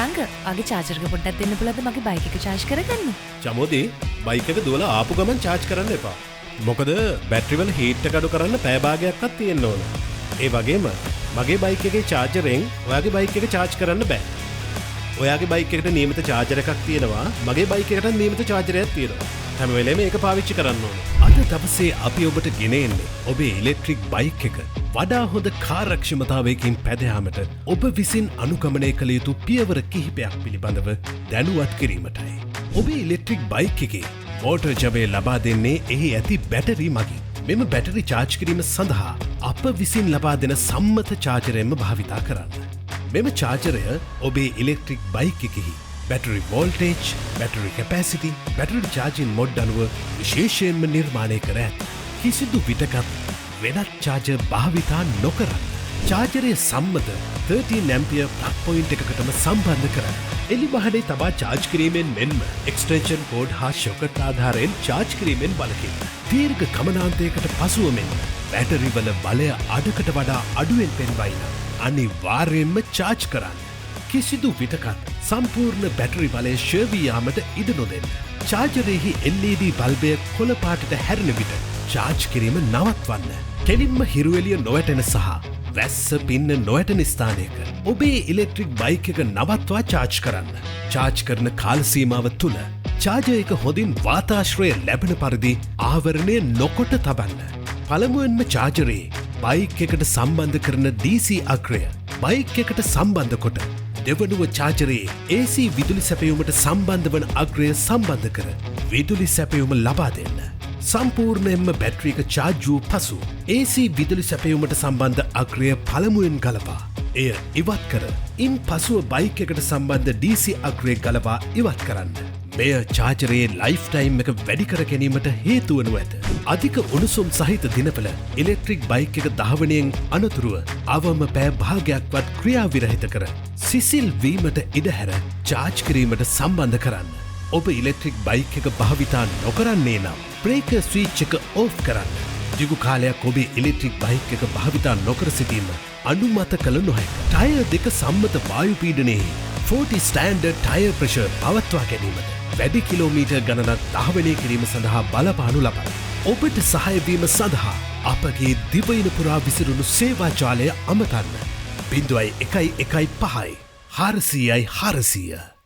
ශසාංක ආගේ charger එක පොඩ්ඩක් දෙන්න පුළුවන්ද මගේ බයික් එක චාර්ජ් කරගන්න? චමෝදි බයික් එක දුවලා ආපු ගමන් චාර්ජ් කරන්න එපා. මොකද බැටරි වල හීට් එක අඩු කරන්න පැය භාගයක්වත් තියෙන්න ඕන. ඒ වගේම මගේ බයික් එකේ චාර්ජරෙන් ඔයාගේ බයික් එක චාර්ජ් කරන්න බෑ. ඔයාගේ බයික් එකට නියමිත චාර්ජර් එකක් තියෙනවා. මගේ බයික් එකටත් නියමිත චාර්ජරයක් තියෙනවා. හැම වෙලේම ඒක පාවිච්චි කරන්න ඕන. අද දවසේ අපි ඔබට ගෙන එන්නේ ඔබේ ඉලෙක්ට්‍රික් බයික් එක වඩා හොඳ කාර්යක්ෂමතාවයකින් පැදයාමට ඔබ විසින් අනුගමනය කළ යුතු පියවර කිහිපයක් පිළිබඳව දැනුවත් කිරීමටයි. ඔබේ ඉලෙක්ට්‍රික් බයික් එකේ මෝටර් ජවය ලබා දෙන්නේ එහි ඇති බැටරි මගින්. මෙම බැටරි චාර්ජ් කිරීම සඳහා අප විසින් ලබා දෙන සම්මත චාර්ජරයෙන්ම භාවිතා කරන්න. මෙම චාර්ජරය ඔබේ ඉලෙක්ට්‍රික් බයික් එකෙහි battery voltage, battery capacity, battery charging mode අනුව විශේෂයෙන්ම නිර්මාණය කර ඇත. කිසිදු විටකත් වෙනත් චාර්ජර් භාවිතා නොකරන්න. චාර්ජරය සම්මත 13 ඇම්පියර් ප්ලග් පොයින්ට් එකකටම සම්බන්ධ කරන්න. එලි බහඩේ තබා චාර්ජ් කිරීමෙන් මෙන්ම එක්ස්ටෙන්ෂන් කෝඩ් හා ෂොකට් ආධාරයෙන් චාර්ජ් කිරීමෙන් වළකින්න. දීර්ඝ ගමනාන්තයකට පසුව මෙන් බැටරි වල බලය අඩකට වඩා අඩුවෙන් පෙන්වයි නම් අනිවාර්යයෙන්ම චාර්ජ් කරන්න. කිසිදු විටකත් සම්පූර්ණ බැටරි බලය ෂර්වී යාමට ඉඩ නොදෙන්න. චාර්ජරයෙහි LED බල්බය කොළ පාටට හැරෙන විට චාර්ජ් කිරීම නවත්වන්න. කෙලින්ම හිරුවෙලිය නොවැටෙන සහ වැස්ස පින්න නොවැටෙන ස්ථානයක ඔබේ ඉලෙක්ට්‍රික් බයික් එක නවත්වා චාර්ජ් කරන්න. චාර්ජ් කරන කාල සීමාව තුළ චාර්ජර් එක හොඳින් වාතාශ්‍රය ලැබෙන පරිදි ආවරණය නොකොට තබන්න. පළමුවෙන්ම චාර්ජරයේ බයික් එකට සම්බන්ධ කරන DC අග්‍රය බයික් එකට සම්බන්ධ කොට දෙවනුව චාර්ජරයේ AC විදුලි සැපයුමට සම්බන්ධ වන අග්‍රය සම්බන්ධ කර විදුලි සැපයුම ලබා දෙන්න. සම්පූර්ණයෙන්ම බැටරි එක චාර්ජ් වූ පසු AC විදුලි සැපයුමට සම්බන්ධ අග්‍රය පළමුවෙන් ගලවා එය ඉවත් කර ඉන් පසුව බයික් එකට සම්බන්ධ DC අග්‍රය ගලවා ඉවත් කරන්න. මෙය චාර්ජරයේ ලයිෆ් ටයිම් එක වැඩි කර ගැනීමට හේතු වනු ඇත. අධික උණුසුම් සහිත දිනවල ඉලෙක්ට්‍රික් බයික් එක දහවනයෙන් අනතුරුව අවම පෑ භාගයක්වත් ක්‍රියාවිරහිත කර සිසිල් වීමට ඉඩහැර චාර්ජ් කිරීමට සම්බන්ධ කරන්න. ඔබ ඉලෙක්ට්‍රික් බයික් එක භාවිතා නොකරන්නේ නම් බ්‍රේක ස්විච් එක ඕෆ් කරන්න. දිගු කාලයක් ඔබේ ඉලෙක්ට්‍රික් බයික් එක භාවිතා නොකර සිටීම අනුමත කළ නොහැක. ටයර් දෙක සම්මත වායු පීඩනයේ 40 ස්ටෑන්ඩර්ඩ් ටයර් ප්‍රෙෂර් පවත්වා ගැනීමට වැඩි කිලෝමීටර් ගණනක් දහවනය කිරීම සඳහා බලපානු ලබයි. ඔබට සහයවීම සඳහා අපගේ දිවයින පුරා විසිරුණු සේවා ජාලය අමතන්න. 0115 400 400